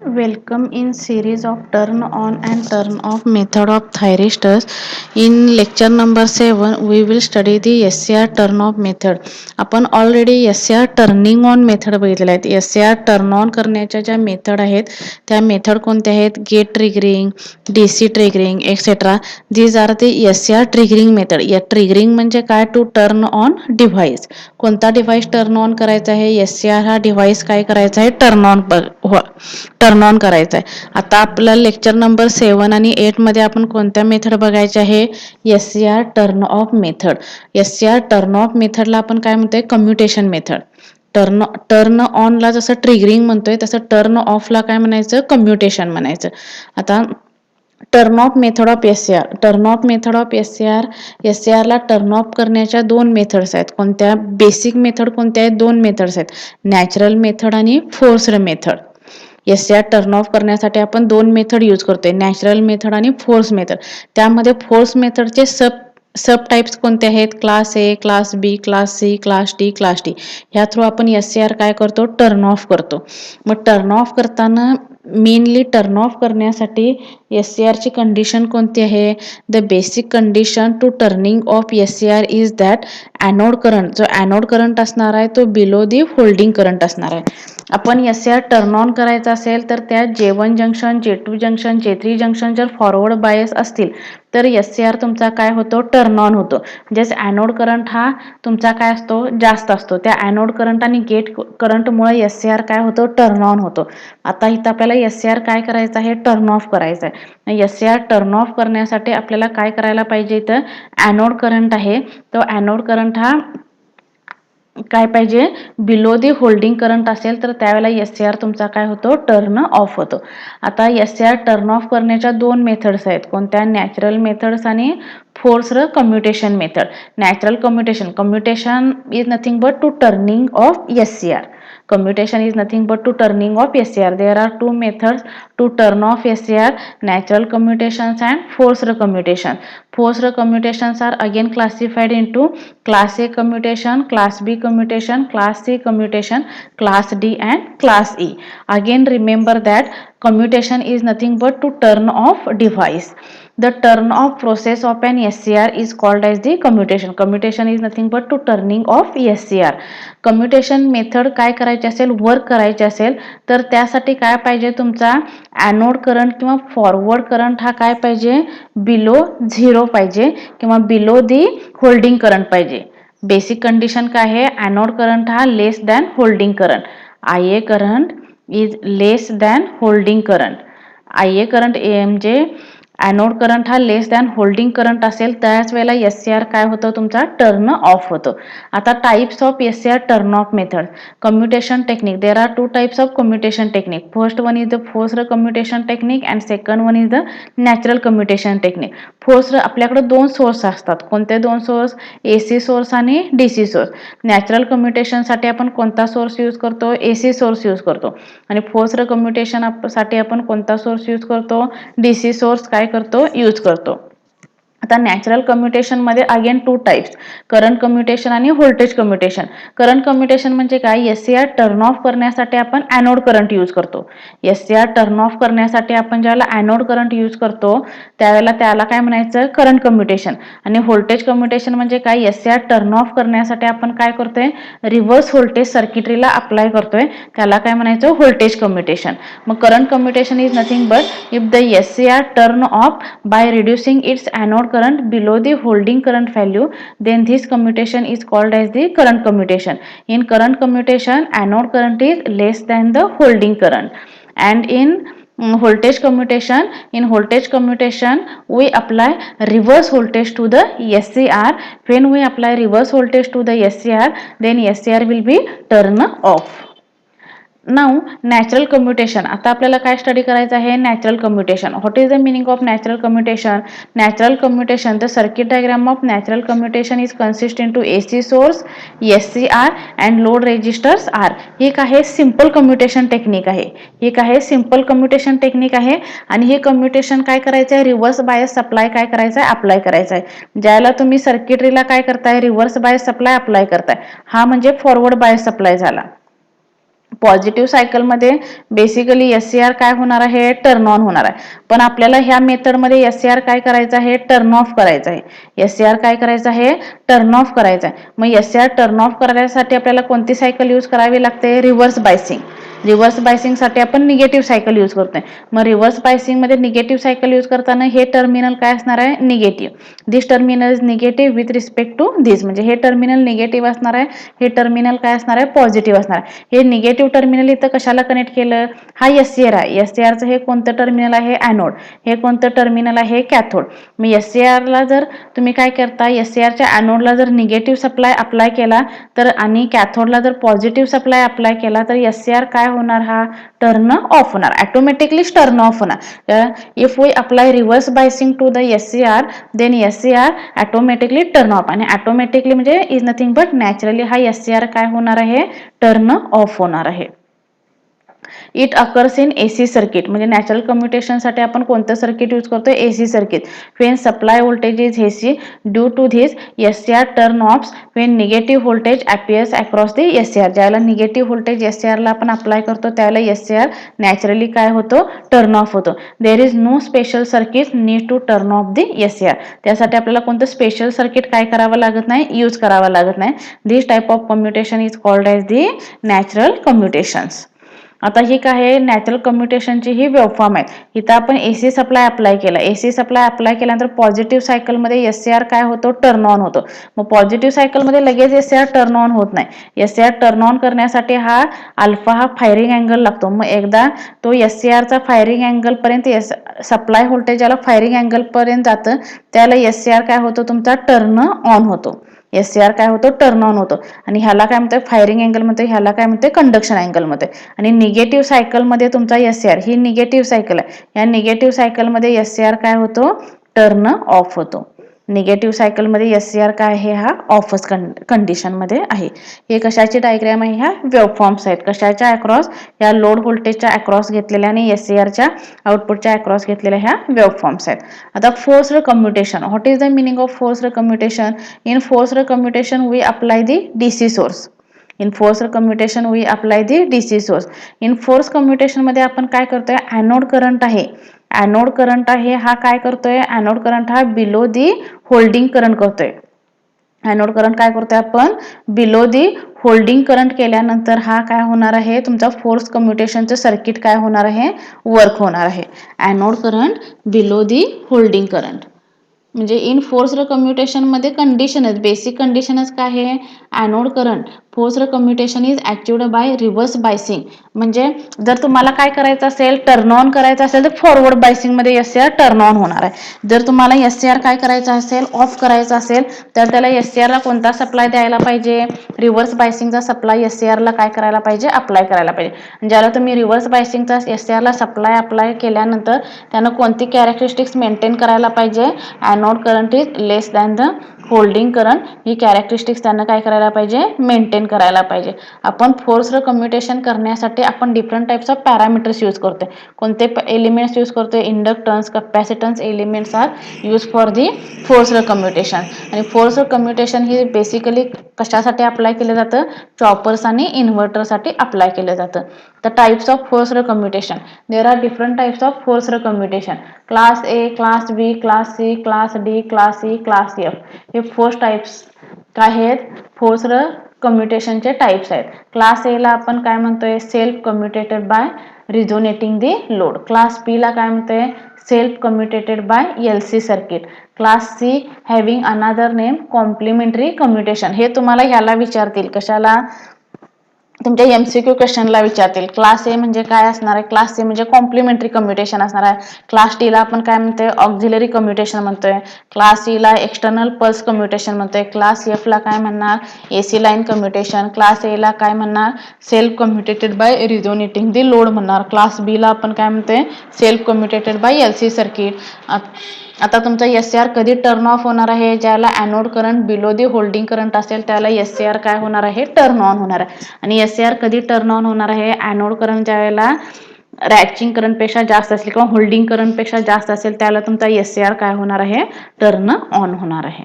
Welcome in series of turn on and turn off method of thyristors. In lecture number 7 we will study the SCR turn off method. आपण already SCR turning on method बघितलेल्या आहेत. SCR turn on करण्याच्या ज्या method आहेत त्या method कोणत्या आहेत? Gate triggering, DC triggering etcetera. These are the SCR triggering method. या ट्रिगरिंग म्हणजे काय? To turn on device. कोणता डिव्हाइस टर्न ऑन करायचा आहे? SCR हा डिव्हाइस काय करायचा आहे? टर्न ऑन करायचा आहे. आता आपल्याला लेक्चर नंबर 7 आणि 8 मध्ये आपण कोणत्या मेथड बघायचे आहे? SCR turn of method. SCR turn of मेथडला आपण काय म्हणतोय? Commutation method. टर्न ऑनला जसं ट्रिगरिंग म्हणतोय तसं टर्न ऑफला काय म्हणायचं? कम्युटेशन म्हणायचं. आता turn off method of SCR. Turn of method of SCR ला टर्न ऑफ करण्याच्या दोन मेथड्स आहेत. कोणत्या? बेसिक मेथड कोणत्या आहेत? दोन मेथड्स आहेत. नॅचरल मेथड आणि forced method. SCR turn off करण्यासाठी आपण दोन मेथड यूज करतोय, नॅचरल मेथड आणि फोर्स मेथड. त्यामध्ये फोर्स मेथडचे सब टाइप्स कोणते आहेत? Class A, class B, class C, class D, class D. ह्या थ्रू आपण SCR काय करतो? टर्न ऑफ करतो. मग टर्न ऑफ करताना मेनली टर्न ऑफ करण्यासाठी SCR ची कंडिशन कोणती आहे? The basic condition to turning off SCR is that anode current, जो ॲनोड करंट असणार आहे तो बिलो दी होल्डिंग करंट असणार आहे. आपण SCR टर्न ऑन करायचा असेल तर त्यात J1 junction, J2 junction, J3 junction जर फॉरवर्ड बायस असतील तर SCR तुमचा काय होतो? टर्न ऑन होतो. म्हणजेच ॲनोड करंट हा तुमचा काय असतो? जास्त असतो. त्या ॲनोड करंट आणि गेट करंटमुळे SCR काय होतो? टर्न ऑन होतो. आता इथं आपल्याला SCR काय करायचं आहे? टर्न ऑफ करायचं आहे. SCR टर्न ऑफ करण्यासाठी आपल्याला काय करायला पाहिजे? इथं ॲनोड करंट आहे तो ॲनोड करंट हा काय पाहिजे? बिलो दी होल्डिंग करंट असेल तर त्यावेळेला SCR तुमचा काय होतो? टर्न ऑफ होतो. आता SCR टर्न ऑफ करण्याच्या दोन मेथड्स आहेत. कोणत्या? नॅचरल मेथड्स आणि forced commutation method. Natural commutation is nothing but to turning off SCR. Commutation is nothing but to turning of SCR. There are two methods to turn off SCR: natural commutations and forced commutation. Forced commutations are again classified into class A commutation, class B commutation, class C commutation, class D and class E. Again remember that commutation is nothing but to turn off device. The turn off process of an SCR is called as the commutation. Commutation is nothing but to turning off SCR. Commutation method काय करायची असेल? Work करायची असेल तर त्यासाठी काय पाहिजे? तुमचा ॲनोड करंट किंवा फॉरवर्ड करंट हा काय पाहिजे? बिलो 0 पाहिजे किंवा बिलो दी होल्डिंग करंट पाहिजे. बेसिक कंडिशन काय आहे? ॲनोड करंट हा less than holding current. IA current is less than holding current. IA current म्हणजे ॲनोड करंट हा लेस दॅन होल्डिंग करंट असेल त्याच वेळेला SCR काय होतं? तुमचा टर्न ऑफ होतो. आता types of SCR turn of method. Commutation technique. There are two types of commutation technique. First one is the forced commutation technique and second one is the natural commutation technique. Forced आपल्याकडे दोन source असतात. कोणते दोन source? AC source आणि DC source. Natural कम्युटेशनसाठी आपण कोणता source use करतो? AC सोर्स यूज करतो. आणि फोर्स्ड कम्युटेशन साठी आपण कोणता सोर्स यूज करतो? DC सोर्स काय करतो? यूज करतो. आता नॅचरल कम्युटेशन मध्ये again two types: current commutation आणि व्होल्टेज कम्युटेशन. करंट कम्युटेशन म्हणजे काय? SCR टर्न ऑफ करण्यासाठी आपण ॲनोड करंट यूज करतो. SCR टर्न ऑफ करण्यासाठी आपण ज्यावेळेला ॲनोड करंट यूज करतो त्यावेळेला त्याला काय म्हणायचं? Current commutation. आणि व्होल्टेज कम्युटेशन म्हणजे काय? SCR टर्न ऑफ करण्यासाठी आपण काय करतोय? रिव्हर्स व्होल्टेज सर्किटरीला अप्लाय करतोय त्याला काय म्हणायचं? Voltage commutation. मग current commutation is nothing but if the SCR turn off by reducing its anode current below the holding current value, then this commutation is called as the current commutation. In current commutation, anode current is less than the holding current. And in voltage commutation we apply reverse voltage to the SCR. When we apply reverse voltage to the SCR, then SCR will be turn off. Now natural commutation. आता आपल्याला काय study करायचं आहे? Natural commutation. What is the meaning of natural commutation? Natural commutation, the circuit diagram of natural commutation is consist into AC source, SCR and load resistors R. ही एक आहे simple commutation technique आहे. ही एक आहे simple commutation technique आहे आणि हे commutation काय करायचं आहे? रिव्हर्स बायस सप्लाय काय करायचं आहे? अप्लाय करायचं आहे. ज्याला तुम्ही सर्किटरीला काय करताय? रिव्हर्स बायस सप्लाय अप्लाय करताय. हा म्हणजे फॉरवर्ड बायस सप्लाय झाला. पॉझिटिव्ह सायकलमध्ये बेसिकली SCR काय होणार आहे, टर्न ऑन होणार आहे. पण आपल्याला ह्या मेथडमध्ये SCR काय करायचं आहे, टर्न ऑफ करायचं आहे. SCR काय करायचं आहे, टर्न ऑफ करायचं आहे. मग SCR टर्न ऑफ करण्यासाठी आपल्याला कोणती सायकल यूज करावी लागते, रिव्हर्स बायसिंग. रिव्हर्स बायसिंगसाठी आपण निगेटिव्ह सायकल यूज करतोय. मग रिव्हर्स बायसिंगमध्ये निगेटिव्ह सायकल यूज करताना हे टर्मिनल काय असणार आहे, negative. This terminal is negative with respect to this, म्हणजे हे टर्मिनल निगेटिव्ह असणार आहे, हे टर्मिनल काय असणार आहे, पॉझिटिव्ह असणार आहे. हे निगेटिव्ह टर्मिनल इथं कशाला कनेक्ट केलं, हा SCR आहे. SCRचं हे कोणतं टर्मिनल आहे, ॲनोड. हे कोणतं टर्मिनल आहे, कॅथोड. मग SCRला जर तुम्ही काय करता, SCRच्या ॲनोडला जर निगेटिव्ह सप्लाय अप्लाय केला तर आणि कॅथोडला जर पॉझिटिव्ह सप्लाय अप्लाय केला तर SCR काय होणार, हा टर्न ऑफ होणार, ऑटोमॅटिकली टर्न ऑफ होणार. If we apply reverse biasing to the SCR then SCR automatically turn off, आणि ऑटोमॅटिकली म्हणजे इज नथिंग बट नॅचरली हा SCR काय होणार आहे, टर्न ऑफ होणार आहे. It occurs in AC circuit, म्हणजे नॅचरल कम्युटेशनसाठी आपण कोणतं सर्किट यूज करतो, AC circuit. When supply voltage is AC due to this SCR turn off when negative voltage appears across the SCR. ज्याला निगेटिव्ह व्होल्टेज SCRला आपण अप्लाय करतो त्यावेळेला SCR नॅचरली काय होतो, टर्न ऑफ होतो. There is no special circuit need to turn off the SCR. त्यासाठी आपल्याला कोणतं स्पेशल सर्किट काय करावं लागत नाही, यूज करावं लागत नाही. This type of commutation is called as the natural commutations. आता ही काय आहे, नॅचरल कम्युटेशनची ही वेवफॉर्म आहे. इथं आपण AC सप्लाय अप्लाय केला. AC सप्लाय अप्लाय केल्यानंतर पॉझिटिव्ह सायकलमध्ये SCR काय होतो, टर्न ऑन होतो. मग पॉझिटिव्ह सायकलमध्ये लगेच SCR टर्न ऑन होत नाही. SCR टर्न ऑन करण्यासाठी हा अल्फा हा फायरिंग अँगल लागतो. मग एकदा तो SCRचा फायरिंग अँगल पर्यंत सप्लाय व्होल्टेज याला फायरिंग अँगल पर्यंत जातं त्याला SCR काय होतो, तुमचा टर्न ऑन होतो. SCR काय होतो, टर्न ऑन होतो. आणि ह्याला काय म्हणते, फायरिंग अँगल म्हणते, ह्याला काय म्हणते, कंडक्शन अँगल म्हणते. आणि निगेटिव्ह सायकलमध्ये तुमचा SCR ही निगेटिव्ह सायकल आहे. या निगेटिव्ह सायकलमध्ये SCR काय होतो, टर्न ऑफ होतो. निगेटिव्ह सायकलमध्ये SCR काय आहे, हा ऑफच कंडिशनमध्ये आहे. हे कशाची डायग्राम आहे, ह्या वेवफॉर्म्स आहेत. कशाच्या अक्रॉस, या लोड व्होल्टेजच्या अक्रॉस घेतलेल्या आणि SCRच्या आउटपुटच्या अक्रॉस घेतलेल्या ह्या वेवफॉर्म्स आहेत. आता forced commutation. What is the meaning of forced commutation? In forced commutation we apply the DC source. In forced commutation we apply the DC source. In force commutation मध्ये आपण काय करतोय, ॲनोड करंट आहे. Anode current आहे हा काय करतोय, anode current हा बिलो दी होल्डिंग करंट करतोय. ॲनोड करंट काय करतोय आपण, बिलो दी होल्डिंग करंट केल्यानंतर हा काय होणार आहे, तुमचा फोर्स कम्युटेशनचं सर्किट काय होणार आहे, वर्क होणार आहे. Anode current below the holding current. म्हणजे इन फोर्स्ड कम्युटेशनमध्ये कंडिशनच, बेसिक कंडिशनच काय आहे, anode current forced commutation is achieved by reverse biasing. म्हणजे जर तुम्हाला काय करायचं असेल, टर्न ऑन करायचं असेल तर फॉरवर्ड बायसिंगमध्ये SCR टर्न ऑन होणार आहे. जर तुम्हाला SCR काय करायचं असेल, ऑफ करायचं असेल तर त्याला SCRला कोणता सप्लाय द्यायला पाहिजे, रिव्हर्स बायसिंगचा सप्लाय SCRला काय करायला पाहिजे, अप्लाय करायला पाहिजे. ज्याला तुम्ही रिव्हर्स बायसिंगचा SCRला सप्लाय अप्लाय केल्यानंतर त्यानं कोणती कॅरेक्टरिस्टिक्स मेंटेन करायला पाहिजे, anode current is less than the holding current. He characteristics त्यांना काय करायला पाहिजे, मेंटेन करायला पाहिजे. आपण फोर्स्ड कम्युटेशन करण्यासाठी आपण different types of parameters use करतोय. कोणते एलिमेंट्स यूज करतोय, inductance, capacitance elements are use for the forced commutation. आणि फोर्स्ड कम्युटेशन ही बेसिकली कशासाठी अप्लाय केलं जातं, चॉपर्स आणि इन्व्हर्टरसाठी अप्लाय केलं जातं. The types of forced commutation. There are different types of forced commutation. Class A, class B, class C, class D, class E, class F. हे 4 टाइप्स काय आहेत, फोर्स्ड कम्युटेशनचे टाइप्स आहेत. क्लास A ला आपण काय म्हणतोय, self commutated by resonating the load. Class B ला काय म्हणतोय, self commutated by LC circuit. Class C having another name complementary commutation. हे तुम्हाला ह्याला विचारतील, कशाला, तुमच्या MCQ क्वेश्चनला विचारतील. क्लास A म्हणजे काय असणार आहे, क्लास C म्हणजे कॉम्प्लिमेंटरी कम्युटेशन असणार आहे. क्लास T ला आपण काय म्हणतोय, ऑक्झिलरी कम्युटेशन म्हणतोय. क्लास E ला एक्सटर्नल पल्स कम्युटेशन म्हणतोय. क्लास F ला काय म्हणणार, AC line commutation. Class A ला काय म्हणणार, self commutated by resonating the load म्हणणार. क्लास B ला आपण काय म्हणतोय, self commutated by LC circuit. आता तुमचा SCR कधी टर्न ऑफ होणार आहे, ज्याला anode current below the holding current असेल त्याला SCR काय होणार आहे, टर्न ऑन होणार आहे. आणि SCR कधी टर्न ऑन होणार आहे, ॲनोड करंट ज्यावेळेला रॅचिंग करंटपेक्षा जास्त असेल किंवा होल्डिंग करंटपेक्षा जास्त असेल त्याला तुमचा SCR काय होणार आहे, टर्न ऑन होणार आहे.